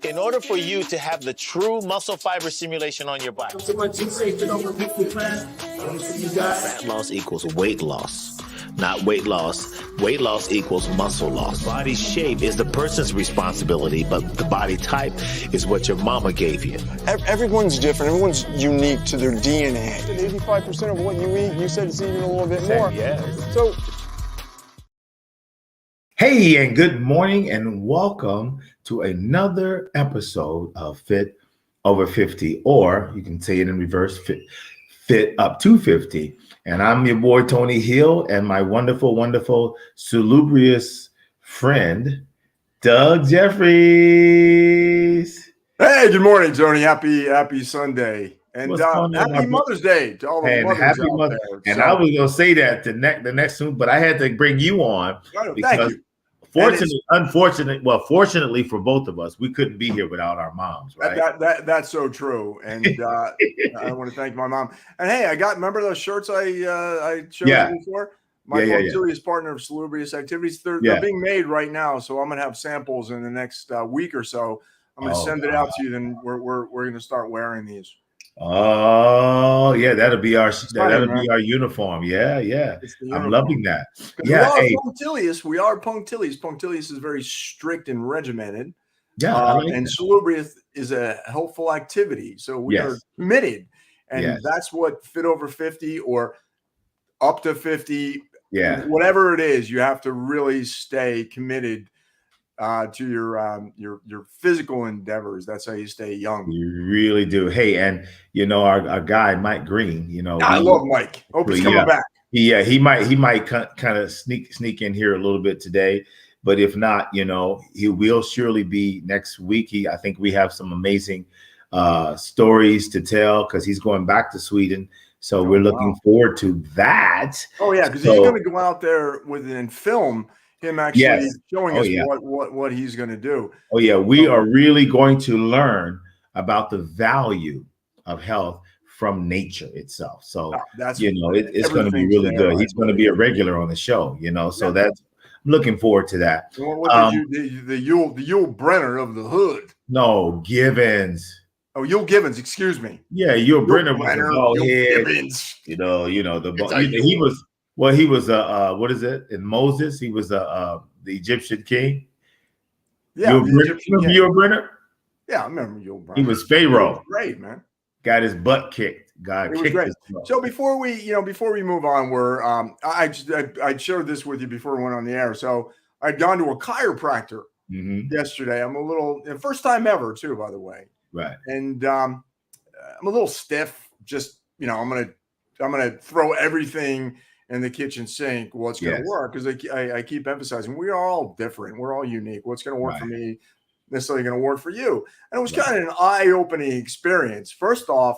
in order for you to have the true muscle fiber stimulation on your body. Fat loss equals weight loss, not weight loss. Weight loss equals muscle loss. Body shape is the person's responsibility, but the body type is what your mama gave you. Everyone's different. Everyone's unique to their DNA. 85% of what you eat, you said it's even a little bit more. Yeah. So, hey, and good morning, and welcome to another episode of Fit Over 50, or you can say it in reverse, Fit Up to 50. And I'm your boy, Tony Hill, and my wonderful, salubrious friend, Doug Jeffries. Hey, good morning, Tony. Happy Sunday. And happy Mother's Day to all the mothers happy out Mother. there. And I was going to say that the next one, but I had to bring you on because fortunately for both of us, we couldn't be here without our moms, right? That's so true. And I want to thank my mom. And hey, remember those shirts I showed you before? My punctilious partner of salubrious activities. They're being made right now, so I'm going to have samples in the next week or so. I'm going to send it out to you. Then we're going to start wearing these. Oh yeah, that'll be our uniform. Yeah. I'm loving that. Yeah, punctilious. We are punctilious. Punctilious is very strict and regimented. Yeah, and salubrious is a helpful activity. So we are committed, and that's what Fit Over 50 or up to 50. Yeah, whatever it is, you have to really stay committed to your physical endeavors. That's how you stay young. You really do. Hey, and our guy Mike Green. I love Mike. Hope he's coming back. Yeah, he might kind of sneak in here a little bit today, but if not, he will surely be next week. I think we have some amazing stories to tell because he's going back to Sweden. So we're looking forward to that. Oh yeah, because he's going to go out there and film him actually showing us what he's going to do. Oh yeah, we are really going to learn about the value of health from nature itself. So it's going to be really good. He's going to be a regular on the show, so I'm looking forward to that. Well, what did the Yul Brenner of the hood? No, Givens. Oh, Yul Givens, excuse me. Yeah, Yul Brenner was a bald head. Givens. He was. Well, he was what is it? In Moses, he was the Egyptian king. Yeah, Yul Brenner? Yeah, I remember Yul Brenner. He was Pharaoh. He was great, man. Got his butt kicked. It was great. So before we move on, I shared this with you before we went on the air. So I'd gone to a chiropractor yesterday. I'm a little first time ever too, by the way. Right. And I'm a little stiff. Just I'm gonna throw everything in the kitchen sink. What's going to work? Because I keep emphasizing we are all different. We're all unique. What's going to work for me necessarily going to work for you. And it was kind of an eye-opening experience. First off,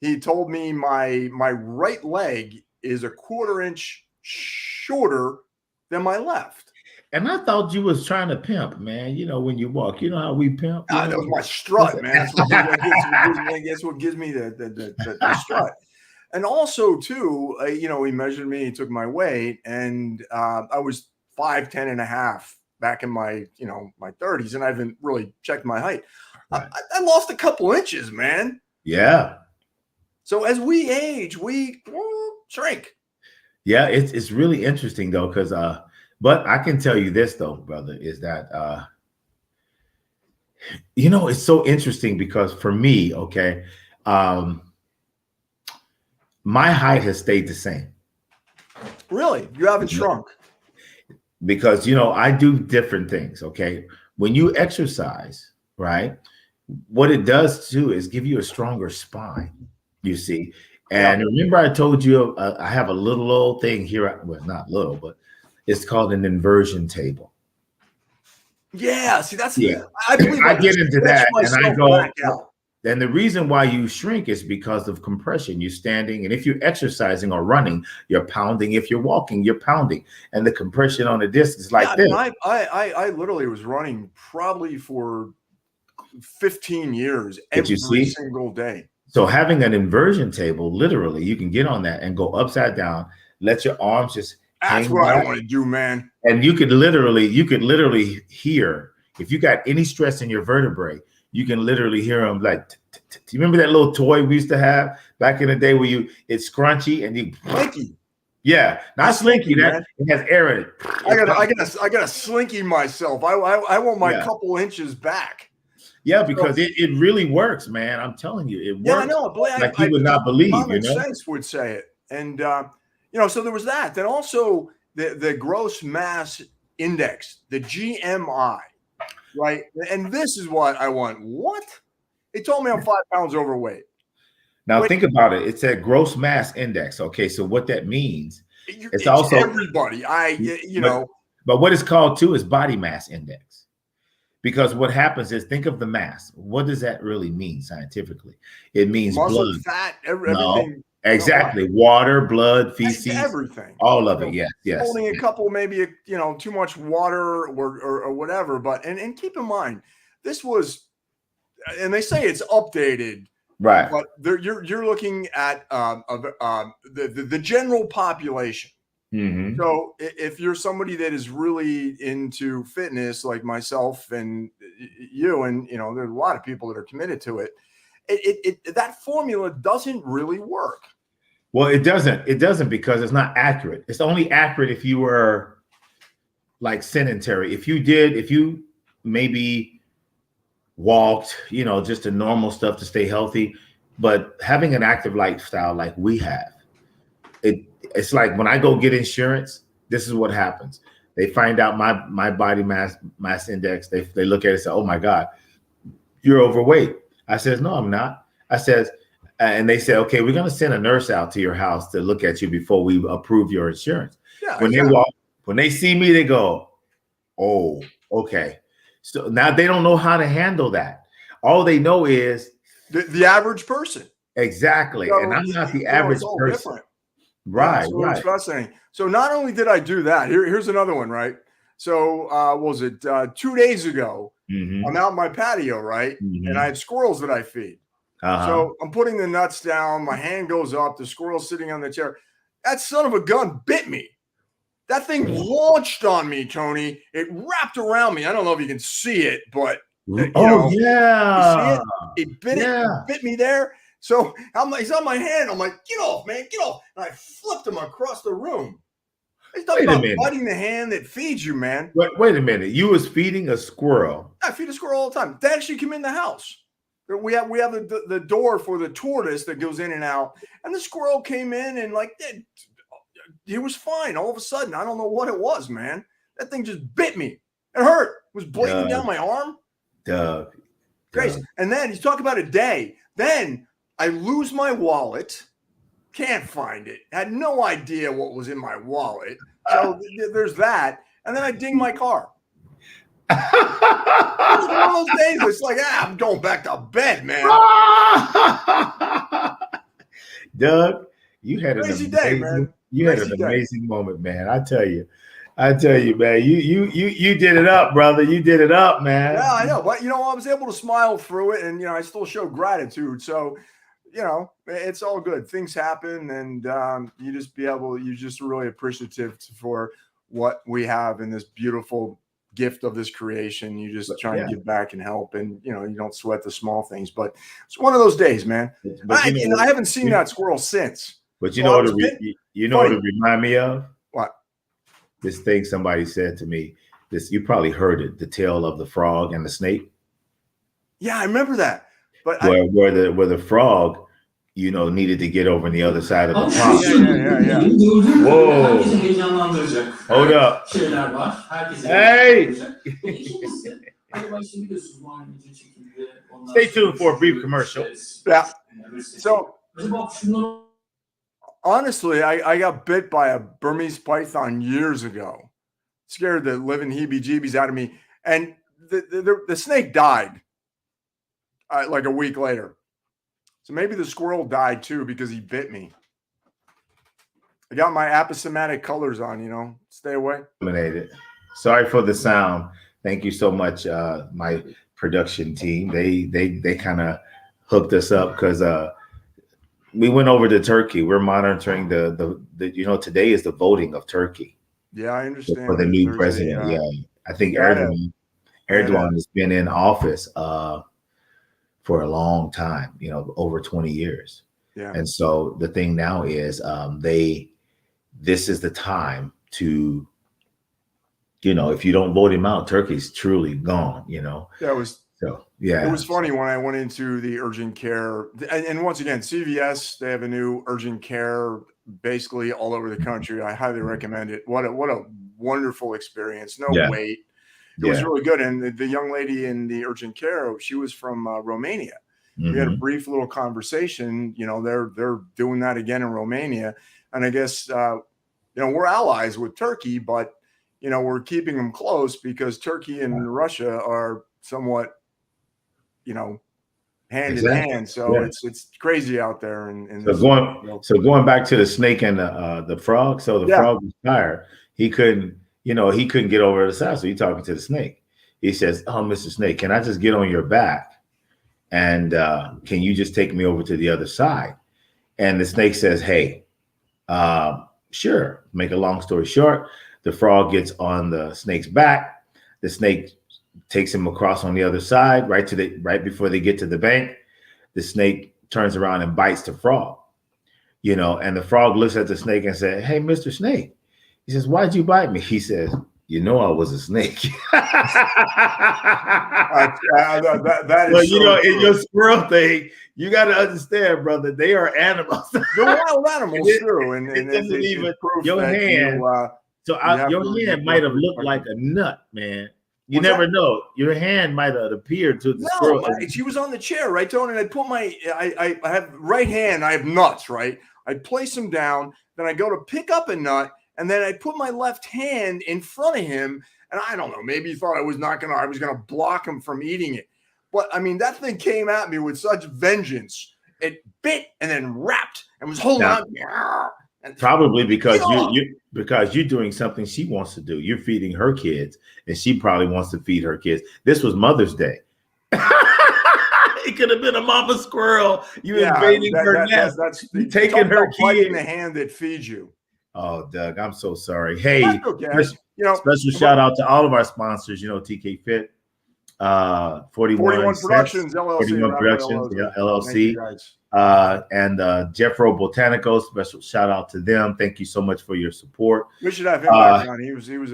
he told me my right leg is a 1/4 inch shorter than my left. And I thought you was trying to pimp, man. When you walk, you know how we pimp. That was my strut, man. That's what gives me the strut. And also, too, he measured me, he took my weight, and I was 5'10" and a half back in my, my 30s, and I haven't really checked my height. Right. I lost a couple inches, man. Yeah. So as we age, we shrink. Yeah, it's really interesting, though, because but I can tell you this, though, brother, is that, it's so interesting because for me, my height has stayed the same. Really? You haven't shrunk? Because, I do different things, okay? When you exercise, right, what it does, too, is give you a stronger spine, you see? And remember I told you I have a little old thing here. Well, not little, but it's called an inversion table. Yeah, see, that's I believe I get into that, and I go, and the reason why you shrink is because of compression. You're standing, and if you're exercising or running, you're pounding. If you're walking, you're pounding. And the compression on the disc is like this. I literally was running probably for 15 years every single day. So having an inversion table, literally, you can get on that and go upside down, let your arms just That's what I want to do, man. And you could literally hear If you got any stress in your vertebrae, you can literally hear them like. Do you remember that little toy we used to have back in the day where it's scrunchy and you Slinky. Yeah, not slinky. That it has air in it. I gotta slinky myself. I want my couple inches back. Yeah, because it really works, man. I'm telling you, it works. Yeah, I know. Like you would not believe, common sense would say it. And so there was that. Then also the gross mass index, the GMI, right? And this is what I want. What? They told me I'm 5 pounds overweight. Now think about it. It's a gross mass index. Okay, so what that means, it's also everybody. But what it's called too is body mass index. Because what happens is, think of the mass. What does that really mean scientifically? It means muscle, blood, fat, everything. No, exactly. Water, blood, feces, everything. All of it. Yes. Holding a couple, maybe too much water or whatever. But and keep in mind, this was, and they say it's updated, right? But you're looking at the general population. Mm-hmm. So if you're somebody that is really into fitness like myself and you, and there's a lot of people that are committed to it, that formula doesn't really work. Well, it doesn't because it's not accurate. It's only accurate if you were like sedentary. If you maybe walked, just the normal stuff to stay healthy, but having an active lifestyle like we have, it's like when I go get insurance, this is what happens. They find out my body mass index. They look at it and say, "Oh my God, you're overweight." I says, "No, I'm not." I says, and they say, "Okay, we're going to send a nurse out to your house to look at you before we approve your insurance." Yeah, when they see me, they go, "Oh, okay." So now they don't know how to handle that. All they know is the average person. Exactly, and I'm not the average person. Different. Right, so right. It's fascinating. So not only did I do that, here's another one, right? So what was it 2 days ago? Mm-hmm. I'm out in my patio, right? Mm-hmm. And I had squirrels that I feed. Uh-huh. So I'm putting the nuts down. My hand goes up. The squirrel's sitting on the chair. That son of a gun bit me. That thing launched on me, Tony. It wrapped around me. I don't know if you can see it, but yeah, you see it? It bit it, bit me there. So he's on my hand. I'm like, "Get off, man, get off!" And I flipped him across the room. He's talking about biting the hand that feeds you, man. Wait a minute. You was feeding a squirrel? I feed a squirrel all the time. They actually come in the house. We have the door for the tortoise that goes in and out, and the squirrel came in and he was fine. All of a sudden, I don't know what it was, man. That thing just bit me. It hurt. It was bleeding down my arm. Crazy. And then he's talking about a day. Then I lose my wallet. Can't find it. Had no idea what was in my wallet. So there's that. And then I ding my car. It was one of those days. It's like, I'm going back to bed, man. Doug, you had crazy day, man. You had an amazing moment, man. I tell you, man. You did it up, brother. You did it up, man. Yeah, I know. But I was able to smile through it, and I still show gratitude. So, it's all good. Things happen, and you're just really appreciative for what we have in this beautiful gift of this creation. You just try and give back and help, and you don't sweat the small things. But it's one of those days, man. I haven't seen that squirrel since. But you know what it remind me of? What? This thing somebody said to me. You probably heard it. The tale of the frog and the snake. Yeah, I remember that. But where the frog, needed to get over on the other side of the pond. Yeah. Whoa. Hold up. Hey. Stay tuned for a brief commercial. Yeah. So honestly, I got bit by a Burmese python years ago. Scared the living heebie-jeebies out of me. And the snake died like a week later. So maybe the squirrel died too because he bit me. I got my aposematic colors on, stay away. Eliminated. Sorry for the sound. Thank you so much, my production team. They kind of hooked us up because we went over to Turkey. We're monitoring the today is the voting of Turkey. Yeah, I understand. For the new president. Yeah. I think Erdogan has been in office for a long time, over 20 years. Yeah. And so the thing now is this is the time to, if you don't vote him out, Turkey's truly gone, That was So, yeah. It was funny when I went into the urgent care, and once again, CVS, they have a new urgent care basically all over the country. I highly recommend it. What a wonderful experience. No wait. It was really good. And the young lady in the urgent care, she was from Romania. We had a brief little conversation. They're doing that again in Romania, and I guess we're allies with Turkey, but we're keeping them close because Turkey and Russia are somewhat hand in hand. So it's crazy out there. And going back to the snake and the frog. So the frog was tired. He couldn't get over the side. So he's talking to the snake. He says, "Oh, Mr. Snake, can I just get on your back? And can you just take me over to the other side?" And the snake says, "Hey, sure." Make a long story short, the frog gets on the snake's back. The snake takes him across on the other side, right before they get to the bank. The snake turns around and bites the frog, and the frog looks at the snake and said, "Hey, Mr. Snake." He says, "Why'd you bite me?" He says, "I was a snake." That is in your squirrel thing, you got to understand, brother, they are animals. They're wild animals too. And it doesn't even your hand. Your hand might have looked like a nut, man. You never know. Your hand might have appeared to the squirrel. She was on the chair, right, Tony? And I put I have right hand. I have nuts, right? I place them down. Then I go to pick up a nut, and then I put my left hand in front of him. And I don't know. Maybe he thought I was gonna block him from eating it. But I mean, that thing came at me with such vengeance. It bit and then wrapped and was holding on. Probably because you're doing something she wants to do. You're feeding her kids, and she probably wants to feed her kids. This was Mother's Day. It could have been a mama squirrel. You invading her nest. That's taking her kid in the hand that feeds you. Oh, Doug, I'm so sorry. Hey, okay. special shout out to all of our sponsors. TK Fit, 41 Productions, LLC, 41 Productions, LLC. And Jeffro Botanico, special shout out to them. Thank you so much for your support. We should have him back on. He was we're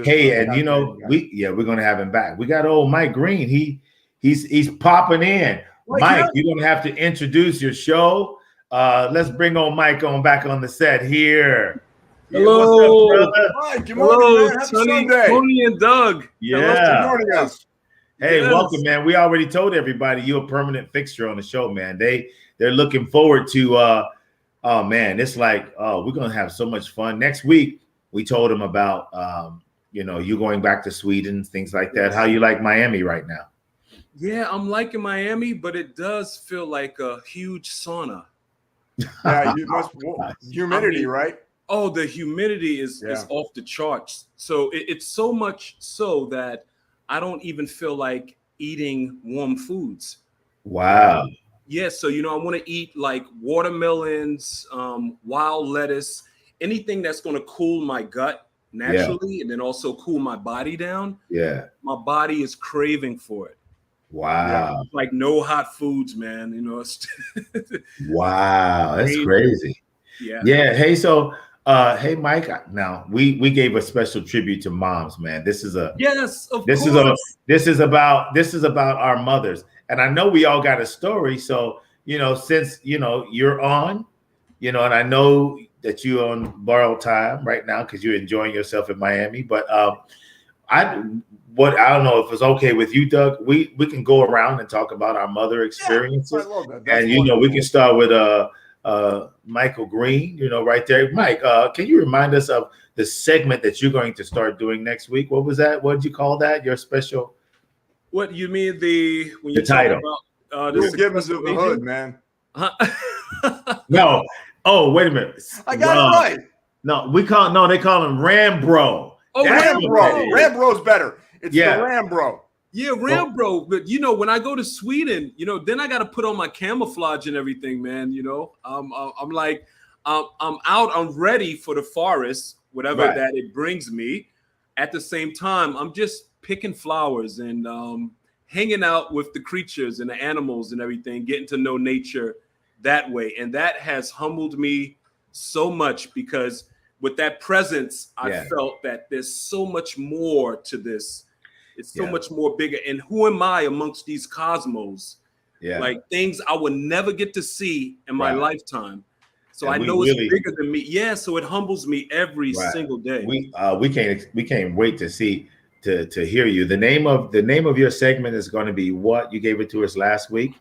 gonna have him back. We got old Mike Green. He's popping in. Mike, you're gonna have to introduce your show. Let's bring old Mike back on the set here. Hello, what's up, brother? Mike, good morning, man. Happy Tony and Doug. Yeah. Hello, joining us. Hey, welcome, man. We already told everybody you're a permanent fixture on the show, man. They're looking forward to oh man, it's like we're gonna have so much fun. Next week, we told them about you going back to Sweden, things like that. How you like Miami right now? Yeah, I'm liking Miami, but it does feel like a huge sauna. Yeah, humidity, right? Oh, the humidity is off the charts. So it's so much so that I don't even feel like eating warm foods. Wow. Yeah, so I want to eat like watermelons, wild lettuce, anything that's going to cool my gut naturally, and then also cool my body down. Yeah, my body is craving for it. Wow, like no hot foods, man. Wow, that's crazy. Yeah. Hey, so hey, Mike. Now we gave a special tribute to moms, man. This is about our mothers. And I know we all got a story. So, since, you're on, and I know that you're on borrowed time right now because you're enjoying yourself in Miami. But I don't know if it's okay with you, Doug. We can go around and talk about our mother experiences. I love that. And, we can start with Michael Green, right there. Mike, can you remind us of the segment that you're going to start doing next week? What was that? What did you call that? Your special? What you mean the title? Give us the hood, man. No. Oh, wait a minute. I got it right. No, they call him Rambro. Oh, Rambro. Rambro's better. It's the Rambro. Yeah, Rambro. But when I go to Sweden, then I got to put on my camouflage and everything, man. I'm out. I'm ready for the forest, whatever that it brings me. At the same time, I'm just picking flowers and hanging out with the creatures and the animals and everything, getting to know nature that way. And that has humbled me so much, because with that presence, I felt that there's so much more to this. It's so much more bigger. And who am I amongst these cosmos? Like things I will never get to see in my lifetime. So I know it's bigger than me. Yeah, so it humbles me every single day. We can't wait to see to hear you. The name of your segment is going to be what? You gave it to us last week.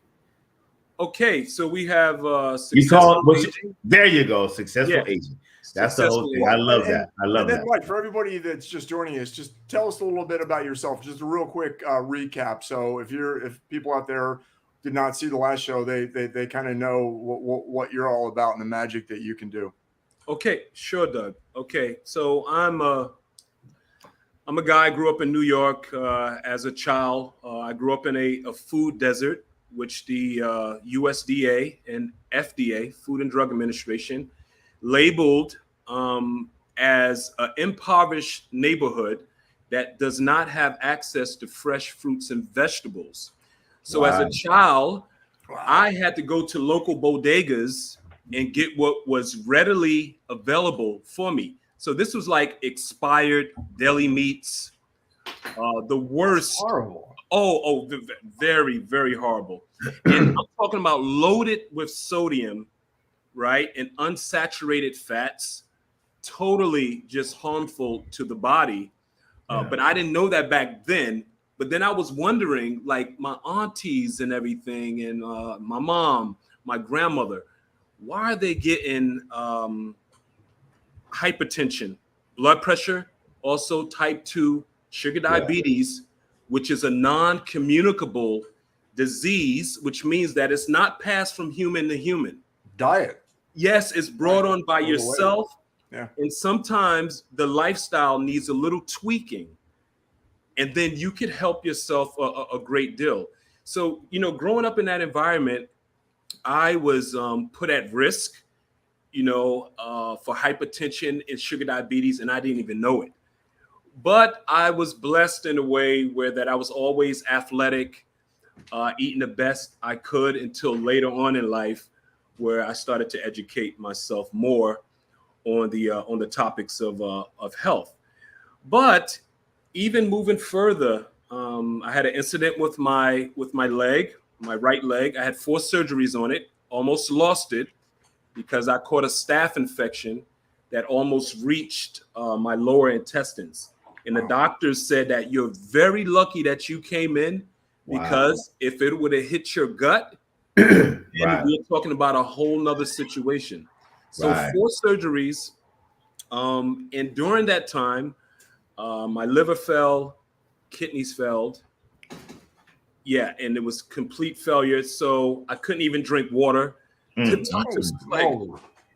Okay, so we have successful aging. There you go, successful aging. That's the whole thing. I love that. I love that. Mike, for everybody that's just joining us, just tell us a little bit about yourself. Just a real quick recap. So if people out there did not see the last show, they kind of know what you're all about and the magic that you can do. Okay, sure, Doug. Okay, so I'm a guy. I grew up in New York as a child. I grew up in a food desert, which the USDA and FDA, Food and Drug Administration, labeled as an impoverished neighborhood that does not have access to fresh fruits and vegetables. So as a child, I had to go to local bodegas and get what was readily available for me. So this was like expired deli meats, the worst. Horrible. Oh, very, very horrible. And I'm talking about loaded with sodium, right? And unsaturated fats, totally just harmful to the body. But I didn't know that back then. But then I was wondering, like my aunties and everything, and my mom, my grandmother, why are they getting hypertension, blood pressure, also type 2 sugar diabetes, which is a non-communicable disease, which means that it's not passed from human to human. Diet. Yes, it's brought on by yourself. Yeah. And sometimes the lifestyle needs a little tweaking. And then you could help yourself a great deal. So, growing up in that environment, I was put at risk, for hypertension and sugar diabetes, and I didn't even know it. But I was blessed in a way where that I was always athletic, eating the best I could until later on in life, where I started to educate myself more on the topics of health. But even moving further, I had an incident with my leg, my right leg. I had 4 surgeries on it, almost lost it because I caught a staph infection that almost reached my lower intestines. And the doctors said that you're very lucky that you came in, because if it would have hit your gut, then we're talking about a whole nother situation. So 4 surgeries. And during that time, my liver failed, kidneys failed. Yeah, and it was complete failure. So I couldn't even drink water. The doctors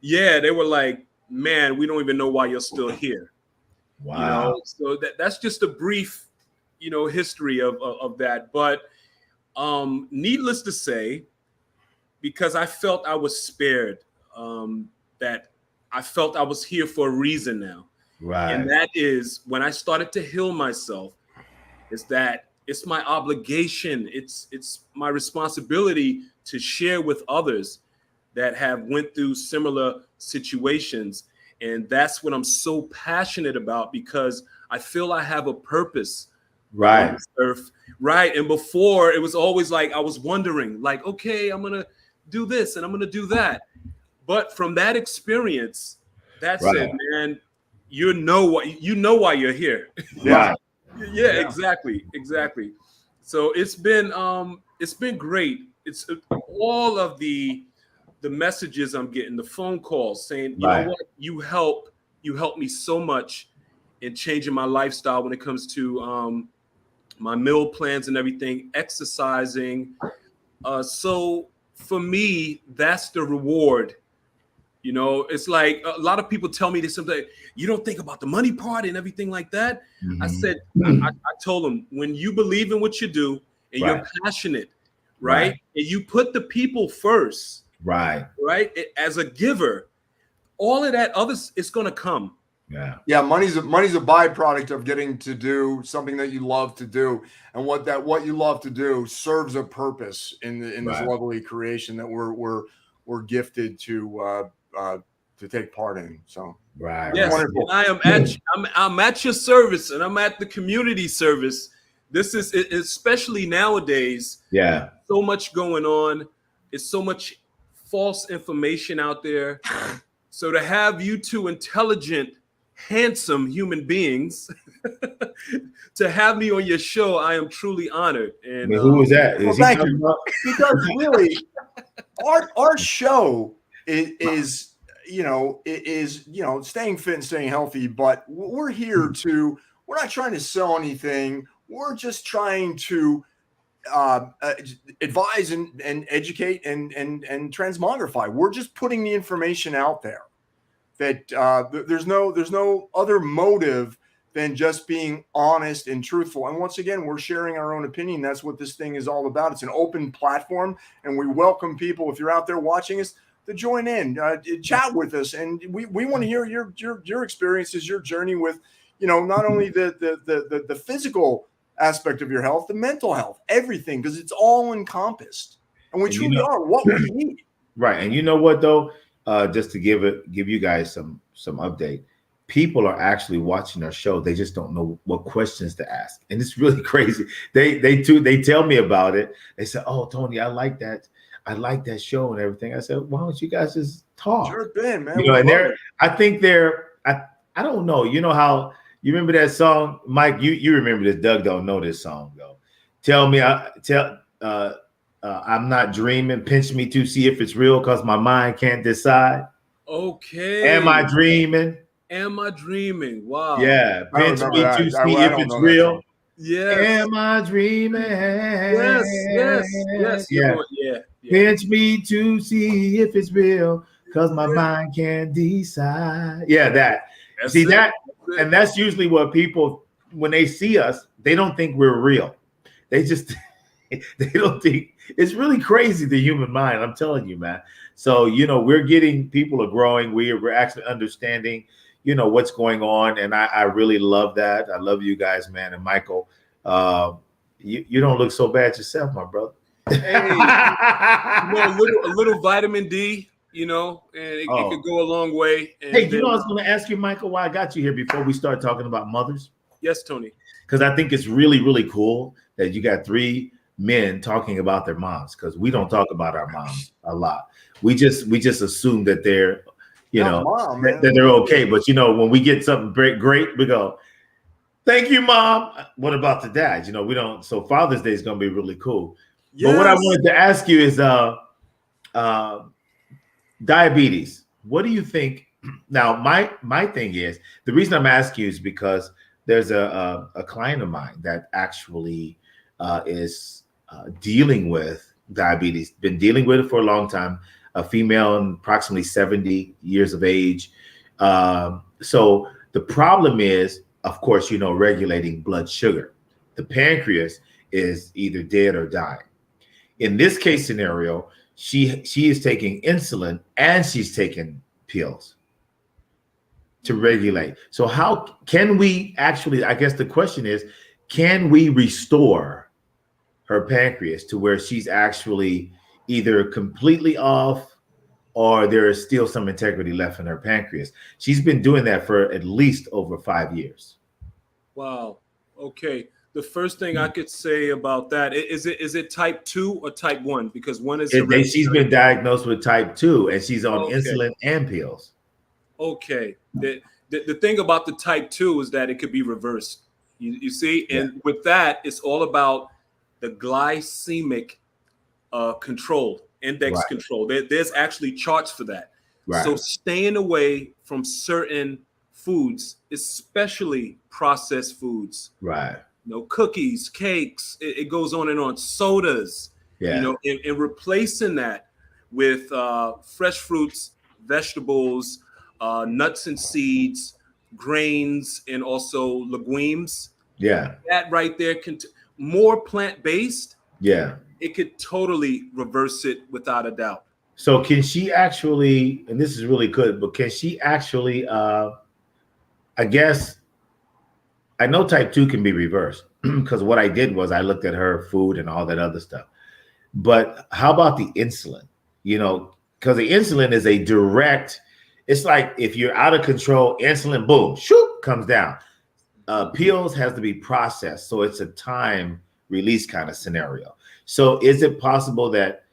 they were like, man, we don't even know why you're still here. Wow. So that's just a brief, history of that. But needless to say, because I felt I was spared, that I felt I was here for a reason now. Right. And that is when I started to heal myself, is that it's my obligation. It's my responsibility to share with others that have went through similar situations. And that's what I'm so passionate about, because I feel I have a purpose on this earth. Right. And before, it was always like I was wondering, like, okay, I'm going to do this and I'm going to do that. But from that experience, that's it, man. You know why you're here. Right. Yeah, exactly. So it's been great. It's all of the messages I'm getting, the phone calls saying, you know what, you help me so much in changing my lifestyle when it comes to my meal plans and everything, exercising. So for me, that's the reward. It's like a lot of people tell me this something. You don't think about the money part and everything like that. Mm-hmm. I said, I told them, when you believe in what you do and you're passionate, right? And you put the people first, right? As a giver, all of that others, it's going to come. Yeah, money's a byproduct of getting to do something that you love to do, and what you love to do serves a purpose in this lovely creation that we're gifted to take part in. So yes, wonderful. I'm at your service, and I'm at the community service. This is especially nowadays. Yeah, so much going on. It's so much false information out there. So to have you two intelligent, handsome human beings to have me on your show, I am truly honored. And who was that? Well, thank you. Because really, our show is staying fit and staying healthy. But we're here to. We're not trying to sell anything. We're just trying to advise and educate and transmogrify. We're just putting the information out there. That there's no other motive than just being honest and truthful. And once again, we're sharing our own opinion. That's what this thing is all about. It's an open platform, and we welcome people, if you're out there watching us, to join in, chat with us. And we want to hear your experiences, your journey with, not only the physical aspect of your health, the mental health, everything, because it's all encompassed. And we truly are what we need. Right. And you know what, though? Just to give you guys some update, people are actually watching our show. They just don't know what questions to ask, and it's really crazy. They tell me about it. They say, "Oh, Tony, I like that show and everything." I said, "Why don't you guys just talk?" Sure thing, man. And I don't know. You know how you remember that song, Mike? You remember this? Doug don't know this song though. I'm not dreaming. Pinch me to see if it's real, because my mind can't decide. Okay. Am I dreaming? Am I dreaming? Wow. Yeah. Pinch me to see if it's real. Yes. Am I dreaming? Yes. Yeah. Pinch me to see if it's real, because my mind can't decide. Yeah, that. That's See it. that? And that's usually what people, when they see us, they don't think we're real. They don't think. It's really crazy, the human mind. I'm telling you, man. So, we're getting, people are growing. We're actually understanding, what's going on. And I really love that. I love you guys, man. And Michael, you don't look so bad yourself, my brother. Hey, a little vitamin D, and it could go a long way. And hey, I was going to ask you, Michael, why I got you here before we start talking about mothers? Yes, Tony. Because I think it's really, really cool that you got 3 men talking about their moms, because we don't talk about our moms a lot. We just assume that they're, that they're okay. But when we get something great, we go, "Thank you, Mom." What about the dads? We don't. So Father's Day is going to be really cool. Yes. But what I wanted to ask you is diabetes. What do you think? Now, my thing is, the reason I'm asking you is because there's a client of mine that actually is dealing with diabetes, been dealing with it for a long time, a female, approximately 70 years of age. So the problem is, of course, regulating blood sugar. The pancreas is either dead or dying. In this case scenario, she is taking insulin and she's taking pills to regulate. So how can we actually, I guess the question is, can we restore her pancreas to where she's actually either completely off or there is still some integrity left in her pancreas? She's been doing that for at least over 5 years. Wow. Okay. The first thing I could say about that is it type 2 or type 1? Because one is she's been diagnosed with type 2 and she's on insulin and pills. Okay. The thing about the type 2 is that it could be reversed. You see, and with that, it's all about the glycemic control, index control. There's actually charts for that. Right. So staying away from certain foods, especially processed foods. Right. Cookies, cakes, it goes on and on, sodas, and replacing that with fresh fruits, vegetables, nuts and seeds, grains, and also legumes. Yeah. That right there more plant-based. Yeah. It could totally reverse it without a doubt. So can she actually, and this is really good, but can she actually I guess I know type 2 can be reversed because what I did was I looked at her food and all that other stuff. But how about the insulin? You know, because the insulin is a direct, it's like if you're out of control, insulin, boom, shoot, comes down. Pills has to be processed. So it's a time release kind of scenario. So is it possible that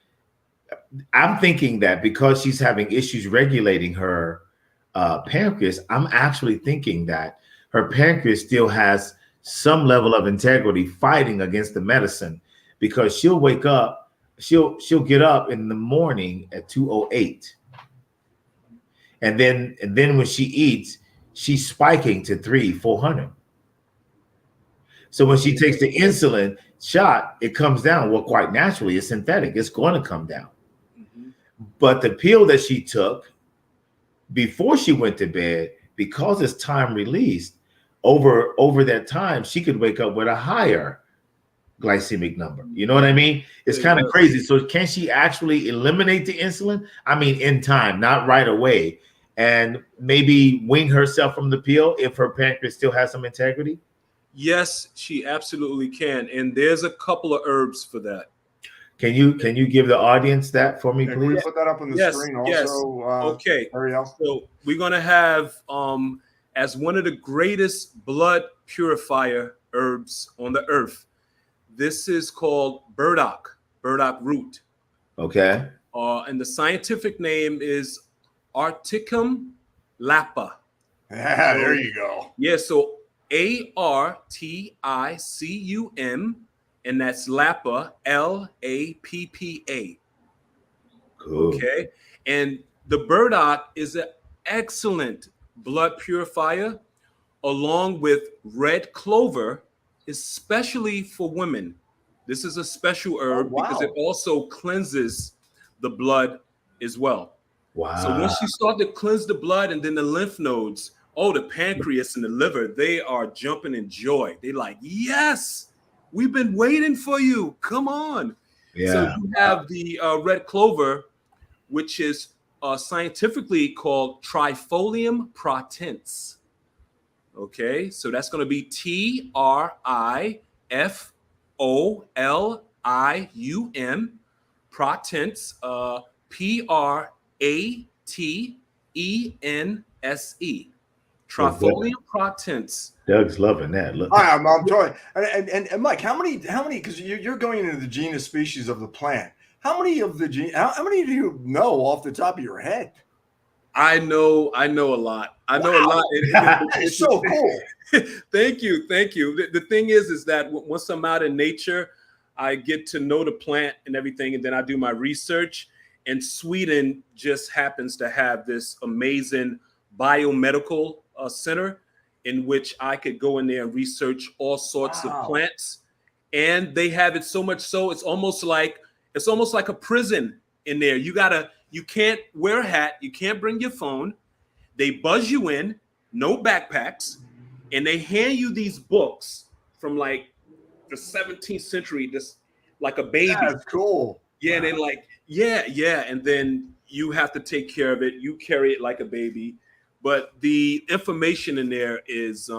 I'm thinking that because she's having issues regulating her pancreas, I'm actually thinking that her pancreas still has some level of integrity fighting against the medicine, because she'll wake up, she'll get up in the morning at 2:08, and then when she eats, she's spiking to 300-400. So when she takes the insulin shot, it comes down. Well, quite naturally, it's synthetic. It's going to come down. But the pill that she took before she went to bed, because it's time released, over that time, she could wake up with a higher glycemic number. You know what I mean? It's kind of crazy. So can she actually eliminate the insulin? I mean, in time, not right away, and maybe wean herself from the pill if her pancreas still has some integrity? Yes, she absolutely can. And there's a couple of herbs for that. Can you give the audience that for me, please? Can we put that up on the screen also? Yes. Okay. Ariel? So we're going to have, as one of the greatest blood purifier herbs on the earth, this is called burdock root. Okay. And the scientific name is Articum lapa. Yeah, there you go. Yeah, so Articum, and that's Lapa, Lappa. Cool. Okay. And the burdock is an excellent blood purifier, along with red clover, especially for women. This is a special herb because it also cleanses the blood as well. Wow. So once you start to cleanse the blood, and then the lymph nodes, the pancreas and the liver, they are jumping in joy. They like, yes, we've been waiting for you. Come on. Yeah. So you have the red clover, which is scientifically called Trifolium pratense. Okay, so that's going to be Trifolium, pratense, Pratense. Trifolium pratense. Doug's loving that. Look. I'm telling you. And Mike, how many? Because you're going into the genus species of the plant. How many of the how many do you know off the top of your head? I know a lot. I know a lot. It's so cool. Thank you. The thing is that once I'm out in nature, I get to know the plant and everything, and then I do my research. And Sweden just happens to have this amazing biomedical center in which I could go in there and research all sorts of plants. And they have it so much so it's almost like a prison in there. You can't wear a hat, you can't bring your phone. They buzz you in, no backpacks, and they hand you these books from like the 17th century, just like a baby. That's cool. Yeah, wow. And they're like, yeah, and then you have to take care of it. You carry it like a baby. But the information in there is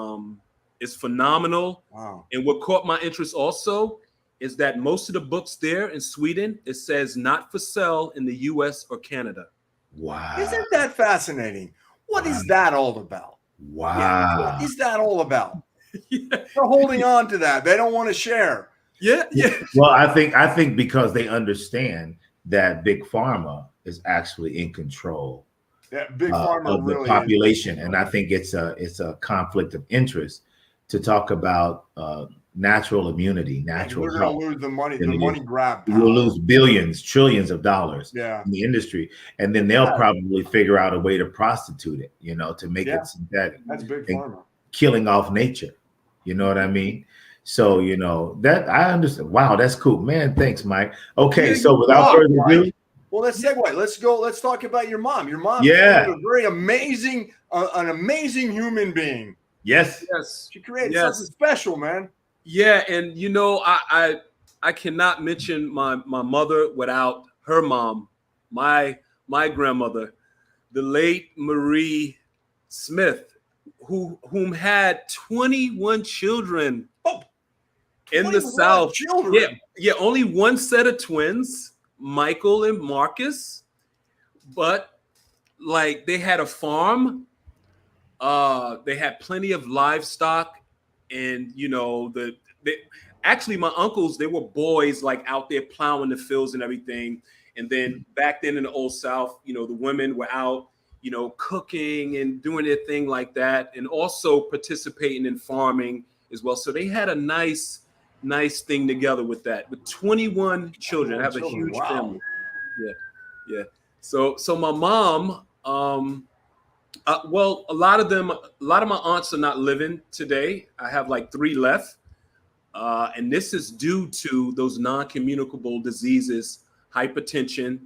phenomenal. Wow. And what caught my interest also is that most of the books there in Sweden, it says not for sale in the US or Canada. Wow. Isn't that fascinating? What is that all about? Wow. Yeah, what is that all about? They're holding on to that. They don't want to share. Yeah. Well, I think because they understand that Big Pharma is actually in control Big Pharma of the population, and I think it's a conflict of interest to talk about natural immunity, natural health. We're going to lose the money grab. We'll lose billions, trillions of dollars in the industry, and then they'll probably figure out a way to prostitute it, to make it synthetic. That's Big Pharma. Killing off nature. You know what I mean? So, that I understand. Wow, that's cool, man. Thanks, Mike. Okay, so without further ado, well, let's segue. Let's go. Let's talk about your mom. Your mom is a very amazing, an amazing human being. Yes. She created something special, man. Yeah, and I cannot mention my mother without her mom, my grandmother, the late Marie Smith. whom had 21 children in the 21 South. children. Yeah, only one set of twins, Michael and Marcus, but like they had a farm. They had plenty of livestock, and actually my uncles, they were boys like out there plowing the fields and everything. And then back then in the old South, the women were out, cooking and doing their thing like that, and also participating in farming as well. So they had a nice thing together with that. With 21 children, I have a huge wow. family. Yeah. So my mom, well, a lot of my aunts are not living today. I have like 3 left. And this is due to those non-communicable diseases, hypertension,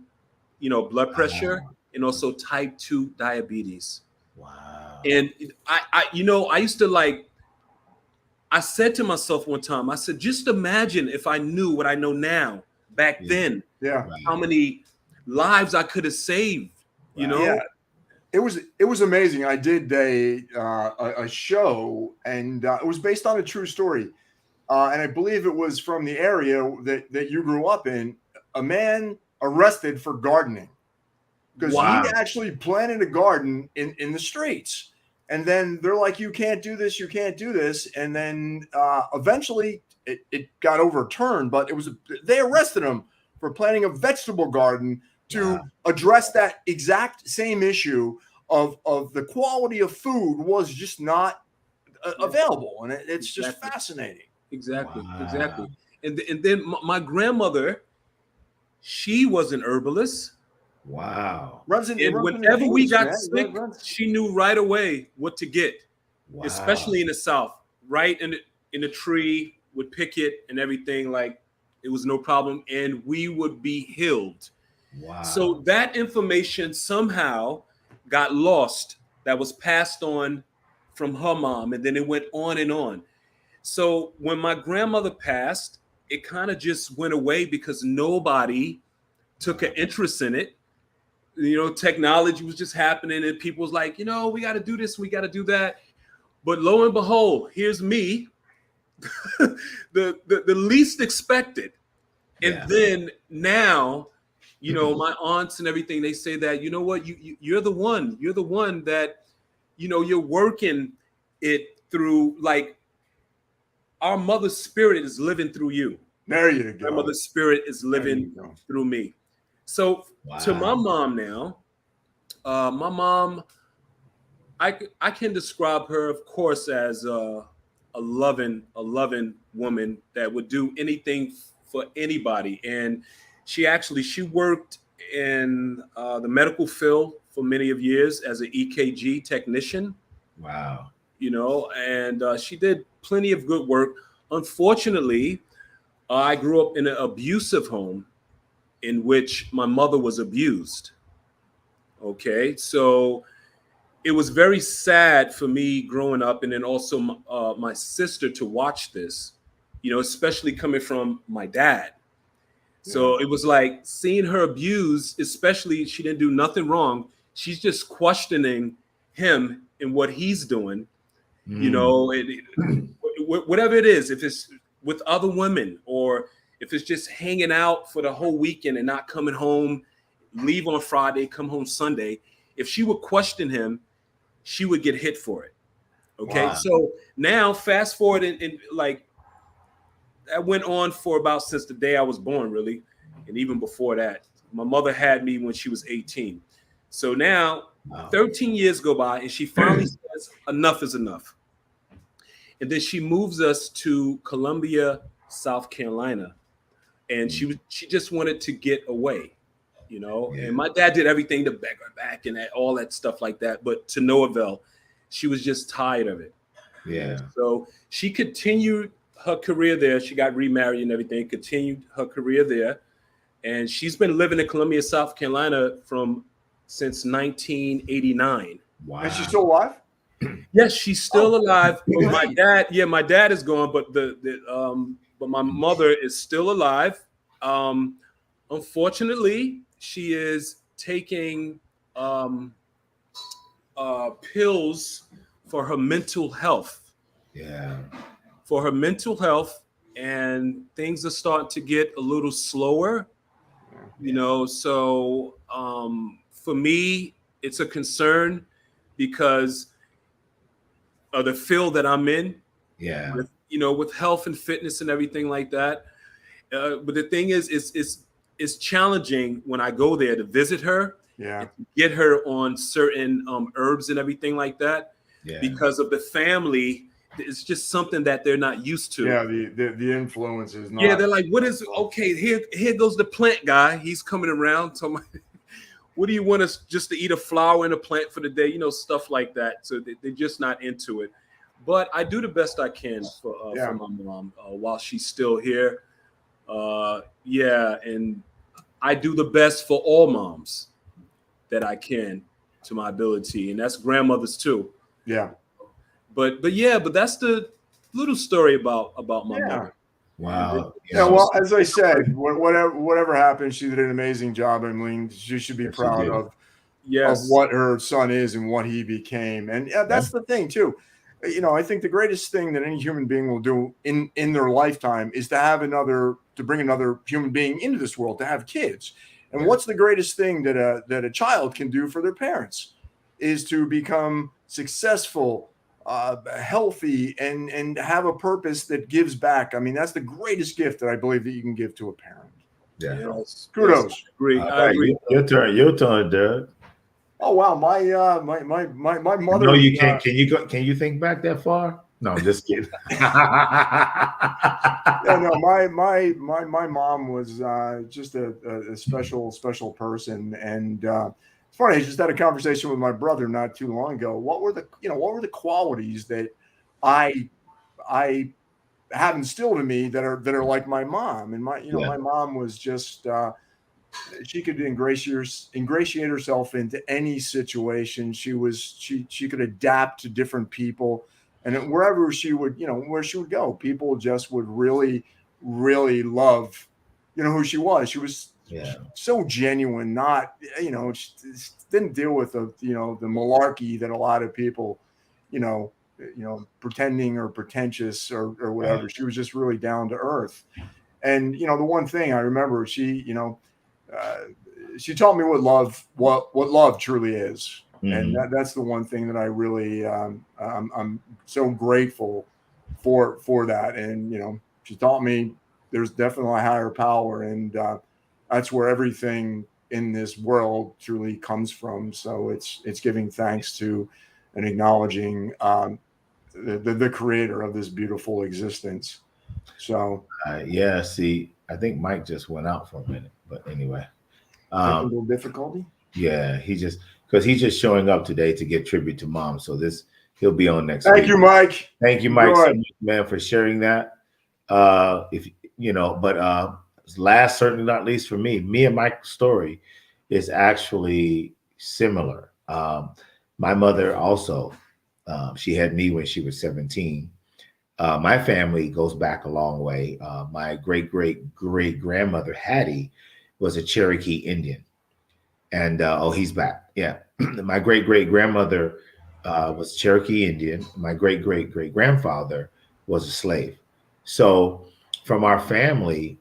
blood pressure, and also type 2 diabetes. Wow. And I used to I said to myself one time, I said, just imagine if I knew what I know now back then, how many lives I could have saved, Yeah. It was amazing. I did a show, and it was based on a true story. And I believe it was from the area that you grew up in. A man arrested for gardening because he actually planted a garden in the streets. And then they're like, you can't do this, you can't do this. And then eventually it got overturned, but they arrested him for planting a vegetable garden to address that exact same issue of the quality of food was just not available. And it's just fascinating. Exactly. And then my grandmother, she was an herbalist. Wow. And whenever we got sick, she knew right away what to get, especially in the South. Right in the tree, would pick it and everything, like it was no problem, and we would be healed. Wow. So that information somehow got lost. That was passed on from her mom, and then it went on and on. So when my grandmother passed, it kind of just went away because nobody took an interest in it. Technology was just happening, and people was like, we got to do this, we got to do that. But lo and behold, here's me, the least expected. And then now, my aunts and everything, they say that, you know what, you're the one that, you're working it through, like our mother's spirit is living through you. There you go. My mother's spirit is living through me. So to my mom now, my mom, I can describe her, of course, as a loving woman that would do anything for anybody. And she worked in the medical field for many of years as an EKG technician. Wow. And she did plenty of good work. Unfortunately, I grew up in an abusive home in which my mother was abused. Okay, so it was very sad for me growing up, and then also my sister to watch this, especially coming from my dad. So it was like seeing her abused, especially she didn't do nothing wrong. She's just questioning him and what he's doing, whatever it is, if it's with other women or if it's just hanging out for the whole weekend and not coming home, leave on Friday, come home Sunday. If she would question him, she would get hit for it. Okay. Wow. So now fast forward and like that went on for about since the day I was born, really. And even before that, my mother had me when she was 18. So now 13 years go by and she finally says enough is enough. And then she moves us to Columbia, South Carolina. And she just wanted to get away, and my dad did everything to beg her back and all that stuff like that, but to no avail. She was just tired of it. Yeah. So she continued her career there. She got remarried and everything, continued her career there. And she's been living in Columbia, South Carolina since 1989. Wow. And she's still alive? Yes, she's still alive. My dad is gone, but but my mother is still alive. Unfortunately, she is taking pills for her mental health. Yeah. For her mental health, and things are starting to get a little slower, so for me, it's a concern because of the field that I'm in Yeah. with health and fitness and everything like that. But the thing is, it's challenging when I go there to visit her Yeah. and to get her on certain herbs and everything like that, Yeah. because of the family. It's just something that they're not used to. Yeah, the influence is not. Yeah, they're like, what is okay? Here goes the plant guy. He's coming around. So, what do you want us just to eat a flower and a plant for the day? Stuff like that. So they're just not into it. But I do the best I can for my mom while she's still here. And I do the best for all moms that I can to my ability, and that's grandmothers too. Yeah. But that's the little story about my mother. Wow. Yeah. Well, as I said, whatever happened, she did an amazing job. I mean, she should be proud of what her son is and what he became. And that's the thing too. I think the greatest thing that any human being will do in their lifetime is to bring another human being into this world, to have kids. And what's the greatest thing that a child can do for their parents is to become successful, healthy, and have a purpose that gives back. I mean, that's the greatest gift that I believe that you can give to a parent. Yeah. Kudos. I agree. I agree. Your turn, Doug. Oh wow, my mother. No, you can't. Can you think back that far? No, I'm just kidding. Yeah, no, my mom was just a special person, and it's funny. I just had a conversation with my brother not too long ago. What were the qualities that I have instilled in me that are like my mom? And my mom was just she could ingratiate herself into any situation. She could adapt to different people, and wherever she would go, people just would really, really love who she was. She was so genuine, not she didn't deal with the malarkey that a lot of people pretending or pretentious or whatever. She was just really down to earth. And the one thing I remember, she taught me what love truly is. And that's the one thing that I really I'm so grateful for that. And she taught me there's definitely a higher power, and that's where everything in this world truly comes from. So it's giving thanks to and acknowledging the creator of this beautiful existence. So see, I think Mike just went out for a minute, but anyway. Technical difficulty. Yeah, he's just showing up today to give tribute to mom. So he'll be on next Thank week. you, Mike. Thank you, Mike, so much, man, for sharing that. Last, certainly not least for me and Mike's story is actually similar. My mother also, she had me when she was 17. My family goes back a long way. My great grandmother Hattie was a Cherokee Indian, and he's back. Yeah, my great grandmother was Cherokee Indian. My great grandfather was a slave. So from our family,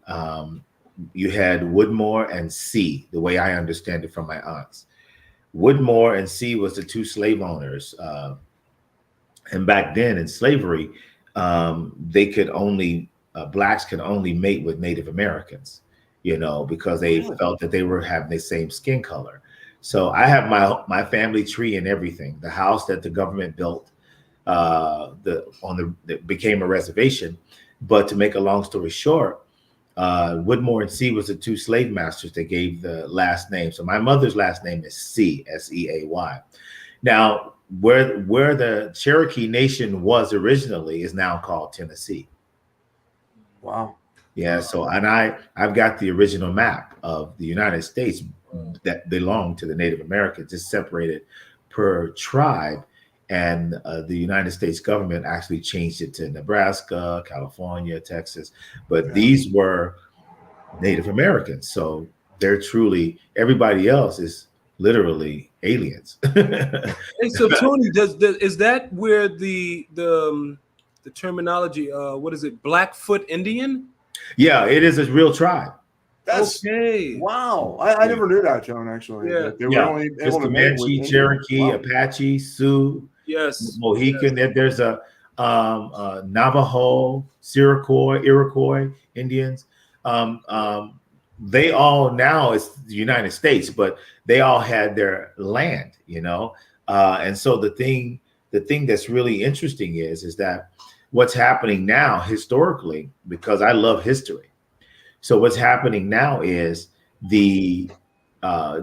you had Woodmore and C, the way I understand it from my aunts. Woodmore and C was the two slave owners, and back then in slavery, they could only blacks could only mate with Native Americans, because they felt that they were having the same skin color. So I have my family tree and everything. The house that the government built that became a reservation. But to make a long story short, Woodmore and C was the two slave masters that gave the last name. So my mother's last name is C, Seay. Now, where the Cherokee Nation was originally is now called Tennessee. Wow. Yeah. So, and I've got the original map of the United States that belonged to the Native Americans. It's separated per tribe, and the United States government actually changed it to Nebraska, California, Texas. But these were Native Americans. So they're truly, everybody else is literally aliens. Hey, so Tony, is that where the terminology, what is it, Blackfoot Indian? Yeah, it is a real tribe. That's Okay. wow. I Yeah. never knew that, John, actually. Yeah. That they were Yeah, only it's able to mate with Comanche, Indians. Cherokee, Wow. Apache, Sioux, Yes. Mohican. There's a Navajo, Iroquois Indians. Um, um, they all now it's the United States, but they all had their land, and so the thing that's really interesting is that what's happening now historically, because I love history. So what's happening now is the uh,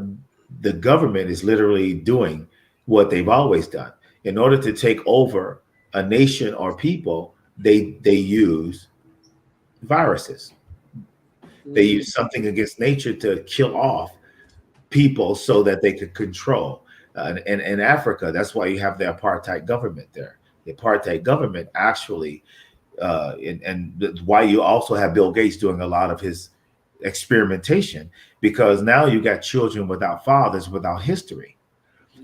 the government is literally doing what they've always done. In order to take over a nation or people, they use viruses. They use something against nature to kill off people so that they could control. And in Africa, that's why you have the apartheid government there. The apartheid government actually, and why you also have Bill Gates doing a lot of his experimentation, because now you got children without fathers, without history.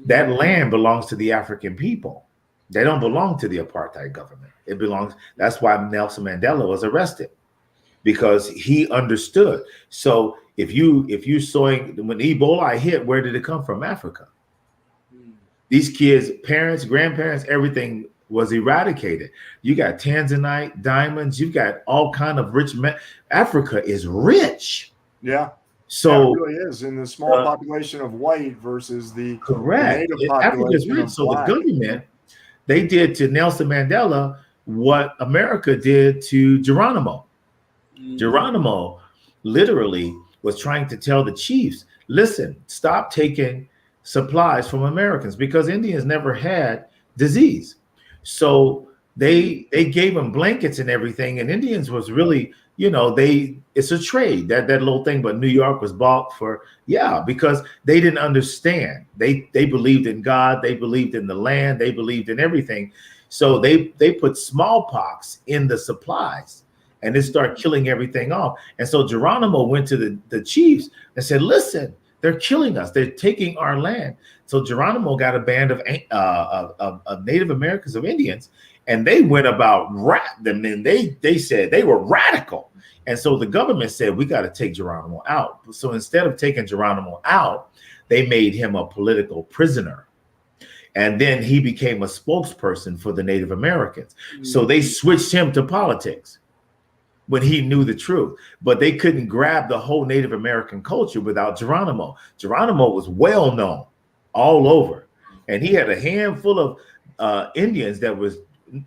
That land belongs to the African people. They don't belong to the apartheid government. It belongs. That's why Nelson Mandela was arrested, because he understood. So if you saw when Ebola hit, where did it come from? Africa. These kids, parents, grandparents, everything was eradicated. You got tanzanite, diamonds. You've got all kind of rich men. Africa is rich. Yeah. So it really is in the small population of white versus the correct. native Africa is population rich. of So black. the government, they did to Nelson Mandela what America did to Geronimo. Geronimo literally was trying to tell the chiefs, listen, stop taking supplies from Americans, because Indians never had disease. So they gave them blankets and everything. And Indians was really, it's a trade, that little thing. But New York was bought for, because they didn't understand. They believed in God, they believed in the land, they believed in everything. So they put smallpox in the supplies, and it started killing everything off. And so Geronimo went to the chiefs and said, listen, they're killing us. They're taking our land. So Geronimo got a band of Native Americans, of Indians, and they went about them. And they said they were radical. And so the government said, we got to take Geronimo out. So instead of taking Geronimo out, they made him a political prisoner. And then he became a spokesperson for the Native Americans. So they switched him to politics when he knew the truth. But they couldn't grab the whole Native American culture without Geronimo. Geronimo was well known all over. And he had a handful of Indians that was,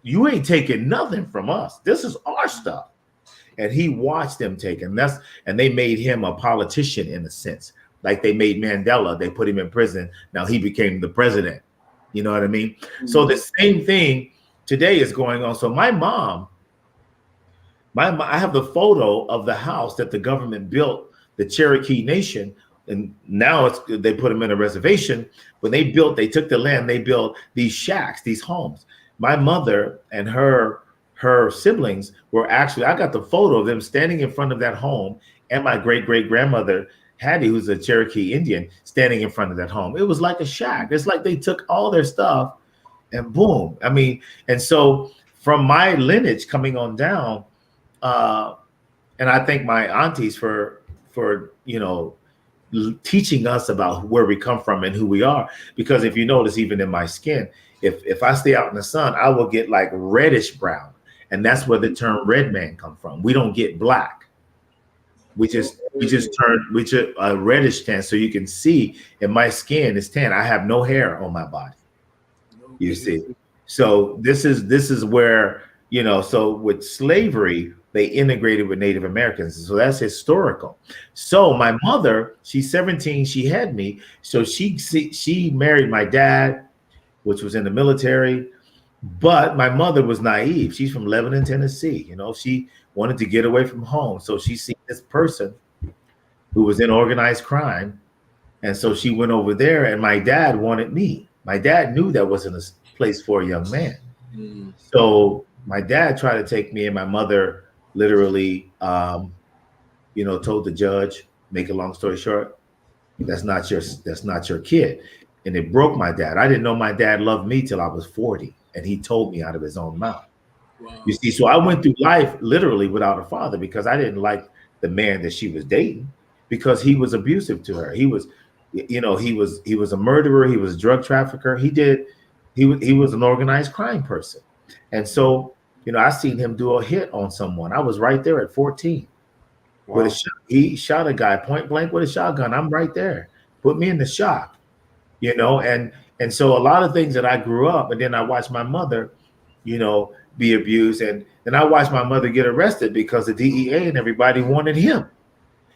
you ain't taking nothing from us. This is our stuff. And he watched them take it. And they made him a politician in a sense. Like they made Mandela, they put him in prison. Now he became the president. You know what I mean? So the same thing today is going on. So my mom, I have the photo of the house that the government built, the Cherokee Nation, and now they put them in a reservation. When they took the land, they built these shacks, these homes. My mother and her siblings were actually, I got the photo of them standing in front of that home, and my great-great-grandmother, Hattie, who's a Cherokee Indian, standing in front of that home. It was like a shack. It's like they took all their stuff and boom. I mean, and so from my lineage coming on down, and I thank my aunties for teaching us about where we come from and who we are. Because if you notice, even in my skin, if I stay out in the sun, I will get like reddish brown, and that's where the term red man come from. We don't get black. We just turn a reddish tan, so you can see in my skin is tan. I have no hair on my body. You see, so this is where so with slavery they integrated with Native Americans, so that's historical. So my mother, she's 17, she had me, so she married my dad, which was in the military. But my mother was naive. She's from Lebanon, Tennessee. She wanted to get away from home. So she seen this person who was in organized crime. And so she went over there, and my dad wanted me. My dad knew that wasn't a place for a young man. So my dad tried to take me, and my mother literally, told the judge, make a long story short, That's not your kid. And it broke my dad. I didn't know my dad loved me till I was 40, and he told me out of his own mouth. Wow. You see, so I went through life literally without a father because I didn't like the man that she was dating because he was abusive to her. He was, he was a murderer. He was a drug trafficker. He was an organized crime person. And so, I seen him do a hit on someone. I was right there at 14. Wow. With a shot. He shot a guy point blank with a shotgun. I'm right there. Put me in the shock, and so a lot of things that I grew up, and then I watched my mother, be abused, and then I watched my mother get arrested because the DEA and everybody wanted him.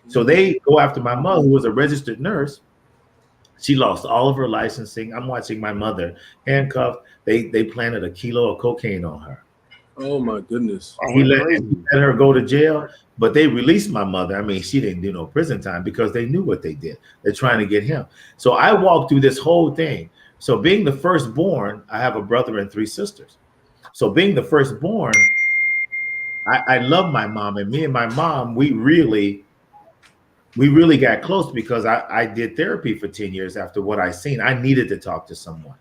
So they go after my mother, who was a registered nurse. She lost all of her licensing. I'm watching my mother handcuffed. They planted a kilo of cocaine on her. Oh my goodness. He let her go to jail, but they released my mother. I mean, she didn't do no prison time because they knew what they did. They're trying to get him. So I walked through this whole thing. So being the firstborn, I have a brother and 3 sisters. So being the firstborn, I love my mom, and me and my mom, we really got close because I did therapy for 10 years after what I seen. I needed to talk to someone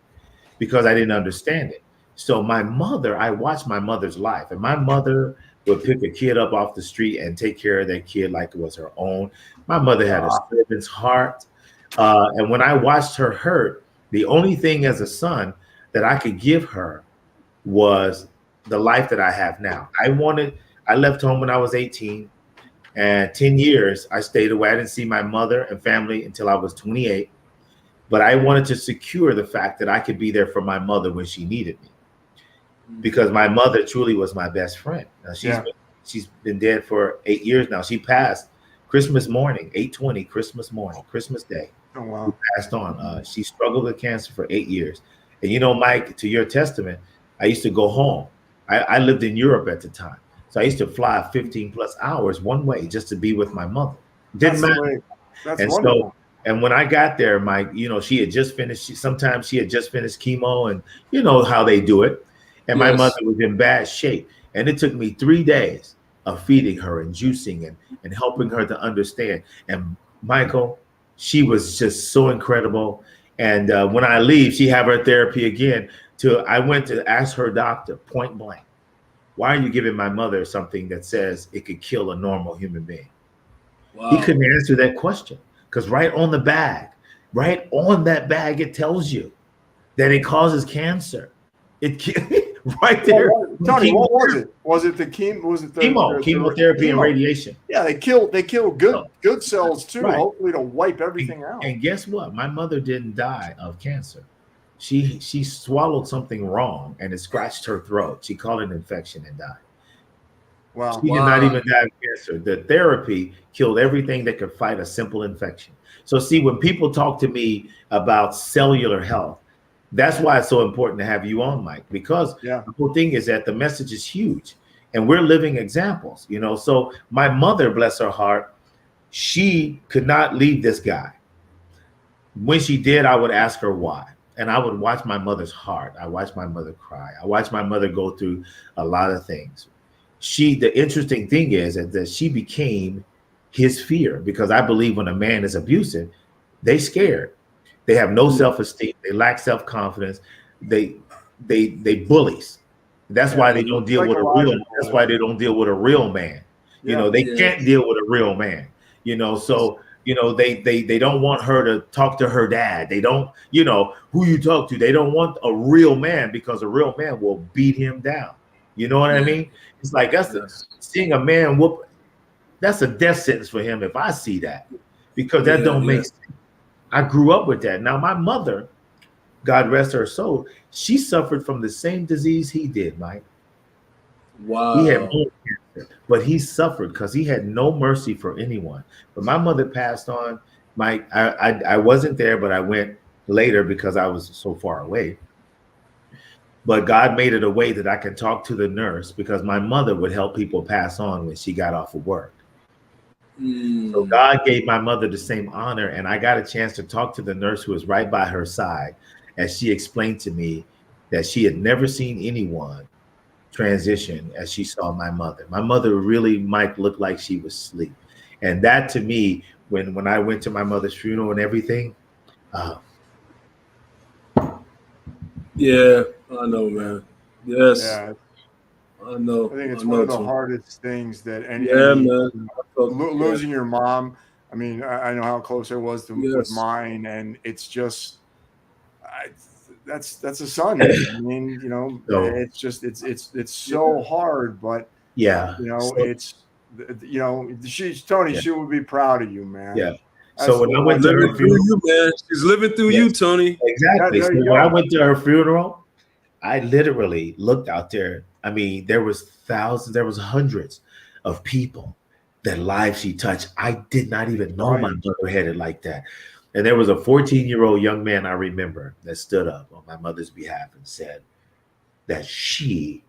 because I didn't understand it. So my mother, I watched my mother's life, and my mother would pick a kid up off the street and take care of that kid like it was her own. My mother had a servant's heart. And when I watched her hurt, the only thing as a son that I could give her was the life that I have now. I left home when I was 18, and 10 years I stayed away. I didn't see my mother and family until I was 28. But I wanted to secure the fact that I could be there for my mother when she needed me, because my mother truly was my best friend. Now, she's been dead for 8 years now. She passed Christmas morning, 8/20, Christmas morning, Christmas Day. Oh, wow. She passed on. She struggled with cancer for 8 years. And Mike, to your testament, I used to go home. I lived in Europe at the time. So I used to fly 15 plus hours one way just to be with my mother. Didn't matter. That's and wonderful. And when I got there, Mike, she had just finished. Sometimes she had just finished chemo, and you know how they do it. And my mother was in bad shape. And it took me 3 days of feeding her and juicing and helping her to understand. And Michael, she was just so incredible. And when I leave, she have her therapy again. I went to ask her doctor point blank, why are you giving my mother something that says it could kill a normal human being? Wow. He couldn't answer that question because right on that bag, it tells you that it causes cancer. Right there. Tony, what was it? Was it the chemotherapy and radiation? Yeah, they kill good cells too, right. Hopefully to wipe everything out. And guess what? My mother didn't die of cancer. She swallowed something wrong and it scratched her throat. She caught an infection and died. Wow. She did not even die of cancer. The therapy killed everything that could fight a simple infection. So see, when people talk to me about cellular health, that's why it's so important to have you on, Mike, because the whole thing is that the message is huge and we're living examples, So my mother, bless her heart, she could not leave this guy. When she did, I would ask her why. And I would watch my mother's heart. I watched my mother cry. I watched my mother go through a lot of things. The interesting thing is that she became his fear, because I believe when a man is abusive, they scared. They have no self-esteem. They lack self-confidence. They bullies. That's why they don't deal with a real. That's why they don't deal with a real man. They can't deal with a real man. So they don't want her to talk to her dad. They don't. Who you talk to. They don't want a real man because a real man will beat him down. You know what I mean? It's like seeing a man whoop. That's a death sentence for him if I see that, because that don't make sense. I grew up with that. Now, my mother, God rest her soul, she suffered from the same disease he did, Mike. Wow. He had bone cancer, but he suffered because he had no mercy for anyone. But my mother passed on. Mike, I wasn't there, but I went later because I was so far away. But God made it a way that I could talk to the nurse, because my mother would help people pass on when she got off of work. So God gave my mother the same honor, and I got a chance to talk to the nurse who was right by her side as she explained to me that she had never seen anyone transition as she saw my mother. My mother really, Mike, looked like she was asleep. And that to me, when I went to my mother's funeral and everything, Yeah, I know, man. Yes, Yeah, I know. I think I it's one know, of the Tony. hardest things that Yeah, any man. I felt, yeah. losing your mom. I mean, I know how close I was with Yes. mine, and it's just I, that's a son. I mean, so it's just it's so hard, but yeah, so it's Tony. yeah, She would be proud of you, man. yeah. So That's when I went to Living her through funeral, you, man. She's living through yes, you, Tony. yeah. exactly. There So you when I go. went to her funeral, I literally looked out there. I mean, there was thousands, there was hundreds of people that lives she touched. I did not even know my Right. mother had it like that. And there was a 14-year-old young man I remember that stood up on my mother's behalf and said that she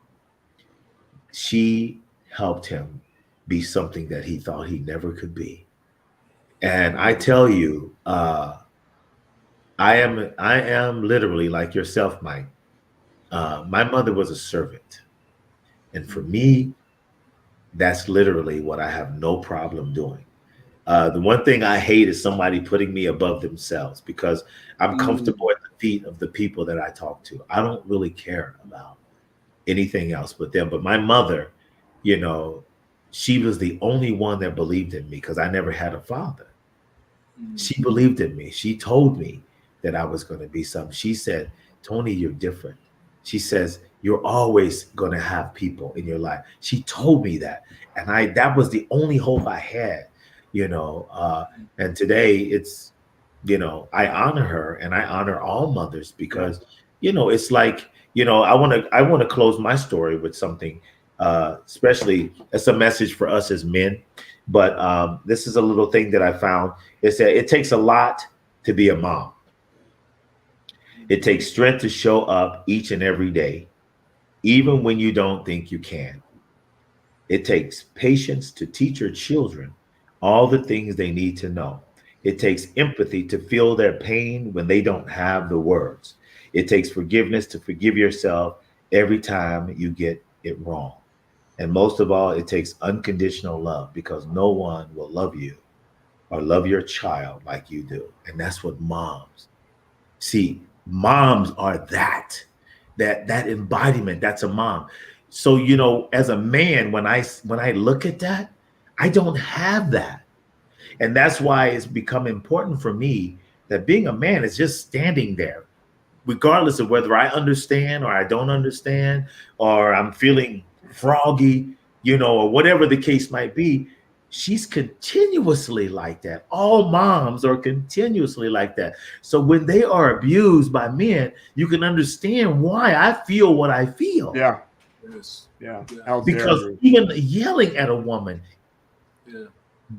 helped him be something that he thought he never could be. And I tell you, I am literally like yourself, Mike. My mother was a servant. And for me, that's literally what I have no problem doing. The one thing I hate is somebody putting me above themselves because I'm comfortable at the feet of the people that I talk to. I don't really care about anything else but them. But my mother, you know, she was the only one that believed in me because I never had a father. She believed in me. She told me that I was going to be something. She said, Tony, you're different. She says, you're always going to have people in your life. She told me that. And that was the only hope I had, you know. And today it's, I honor her and I honor all mothers because, it's like, I want to close my story with something, especially it's a message for us as men. But this is a little thing that I found. It said it takes a lot to be a mom. It takes strength to show up each and every day, even when you don't think you can. It takes patience to teach your children all the things they need to know. It takes empathy to feel their pain when they don't have the words. It takes forgiveness to forgive yourself every time you get it wrong. And most of all, it takes unconditional love because no one will love you or love your child like you do. And that's what moms see. Moms are that embodiment. That's a mom. So, as a man, when I look at that, I don't have that. And that's why it's become important for me that being a man is just standing there, regardless of whether I understand or I don't understand, or I'm feeling froggy, or whatever the case might be. She's continuously like that. All moms are continuously like that. So when they are abused by men, you can understand why I feel what I feel. Yeah. Yes. Yeah. Yeah. How dare Because you? even yelling at a woman, Yeah.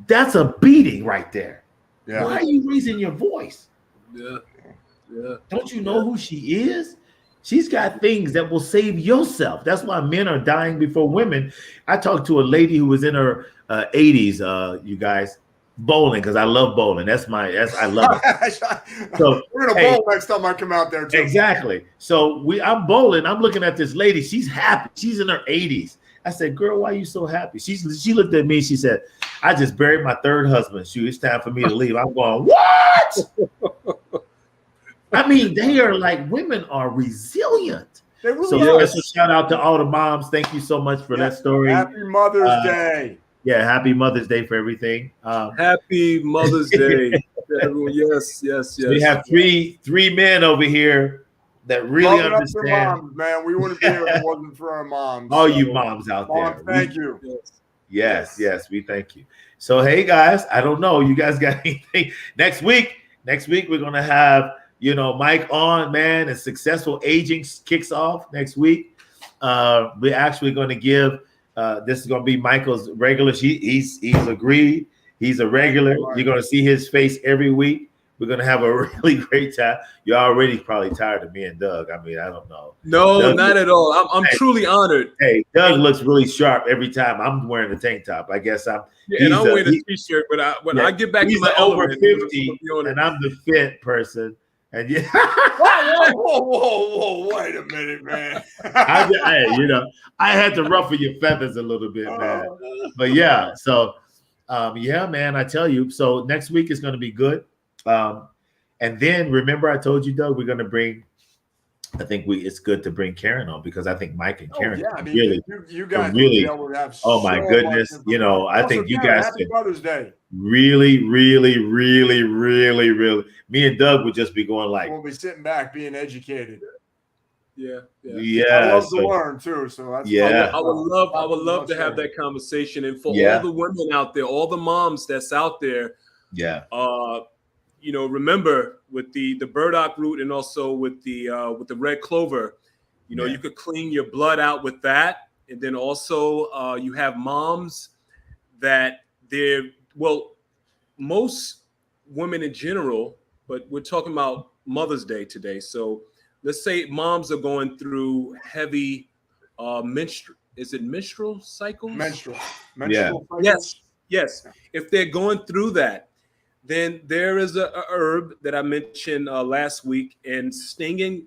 that's a beating right there. Yeah. Why are you raising your voice? Yeah. Yeah. Don't you Yeah. know who she is? She's got things that will save yourself. That's why men are dying before women. I talked to a lady who was in her 80s, you guys, bowling, because I love bowling. I love it. So, We're gonna hey, bowl next time I come out there too. exactly. So I'm bowling. I'm looking at this lady. She's happy. She's in her 80s. I said, girl, why are you so happy? She looked at me. She said, I just buried my third husband. Shoot, it's time for me to leave. I'm going, what? I mean, they are like, women are resilient. They really So are. special shout out to all the moms. Thank you so much for that story. Happy Mother's Day. Yeah, happy Mother's Day for everything. Happy Mother's Day. Everyone. Yes, yes, yes. We have three men over here that really Loving up their understand. moms, man. We wouldn't be here if it wasn't for our moms. All so. you moms out Mom, there. thank you. Yes, we thank you. So hey guys, I don't know. You guys got anything? Next week we're gonna have Mike on, man, and successful aging kicks off next week. We're actually going to give this is going to be Michael's regular. He's agreed. He's a regular. Right. You're going to see his face every week. We're going to have a really great time. You're already probably tired of me and Doug. I mean, I don't know. No, Doug, not at all. I'm truly honored. Hey, Doug looks really sharp every time I'm wearing a tank top. I guess I'm. Yeah, and I'm wearing a t-shirt, but when I get back to my over element, 50, and I'm the fit person. And yeah, whoa, wait a minute, man. I had to ruffle your feathers a little bit, man. But yeah, so Yeah, man, I tell you. So next week is going to be good. And then remember, I told you, Doug, we're going to bring. I think it's good to bring Karen on because I think Mike and Karen you guys will be able to have oh my goodness, I think you Karen, guys happy Mother's Day. Really, me and Doug would just be going like, we'll be sitting back being educated. Yeah. I love to learn too, so that's I would love to have that conversation. And for all the women out there, all the moms that's out there, remember with the burdock root and also with the red clover, you could clean your blood out with that. And then also you have moms that most women in general, but we're talking about Mother's Day today. So let's say moms are going through heavy menstrual cycles? Menstrual cycles? Yes. If they're going through that, then there is a herb that I mentioned last week, and stinging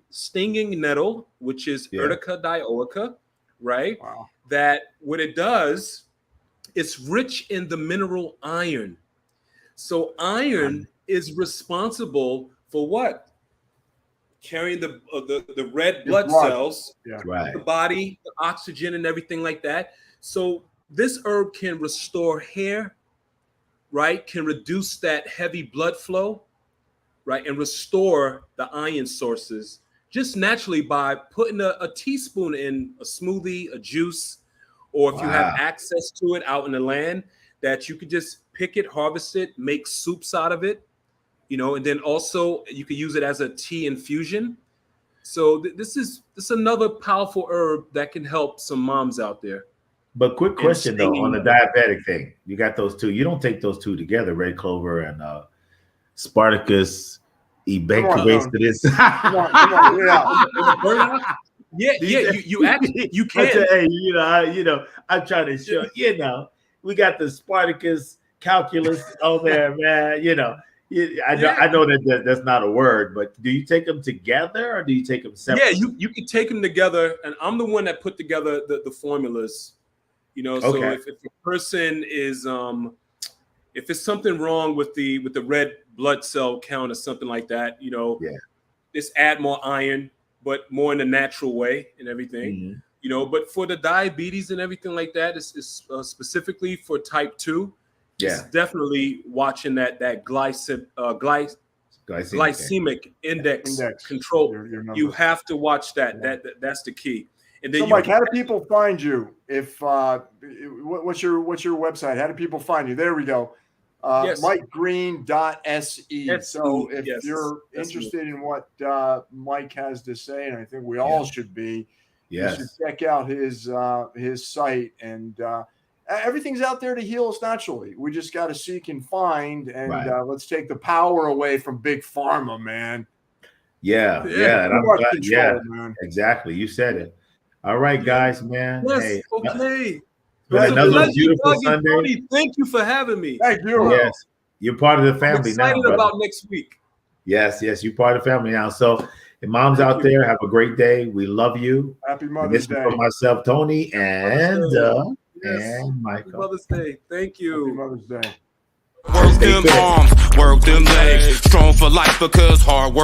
nettle, which is Urtica dioica, right? Wow. That what it does, it's rich in the mineral iron. So iron is responsible for what? Carrying the red blood cells, the body, the oxygen, and everything like that. So this herb can restore hair, right? Can reduce that heavy blood flow, right? And restore the iron sources just naturally by putting a teaspoon in a smoothie, a juice, or if you have access to it out in the land, that you could just pick it, harvest it, make soups out of it, and then also you could use it as a tea infusion. So this is another powerful herb that can help some moms out there. But quick question though, on the diabetic thing, you got those two. You don't take those two together, red clover and Spartacus ebacubatus. Come on, you actually you can. Hey, I'm trying to show. We got the Spartacus calculus on there, man. I know that that's not a word, but do you take them together or do you take them separately? Yeah, you can take them together, and I'm the one that put together the formulas. So if a person is if it's something wrong with the red blood cell count or something like that, just add more iron, but more in a natural way and everything. But for the diabetes and everything like that, it's specifically for type 2. It's definitely watching that glycemic index control. You have to watch that. That's the key. And then so, Mike, how do people find you? If what's your website? How do people find you? There we go. MikeGreen.se. So if you're interested in what Mike has to say, and I think we all should be, you should check out his site. And everything's out there to heal us naturally. We just got to seek and find, and let's take the power away from big pharma, man. Yeah. And I'm glad, man. Exactly. You said it. All right, guys, man. Yes, hey, okay. Another beautiful Sunday. Tony, thank you for having me. Thank you. Yes, you're part of the family now. I'm excited about next week. Yes, you're part of the family now. So, the moms out there, have a great day. We love you. Happy Mother's Day. For myself, Tony, and Michael. Happy Mother's Day. Thank you. Happy Mother's Day. Work them arms, work them legs, strong for life because hard work.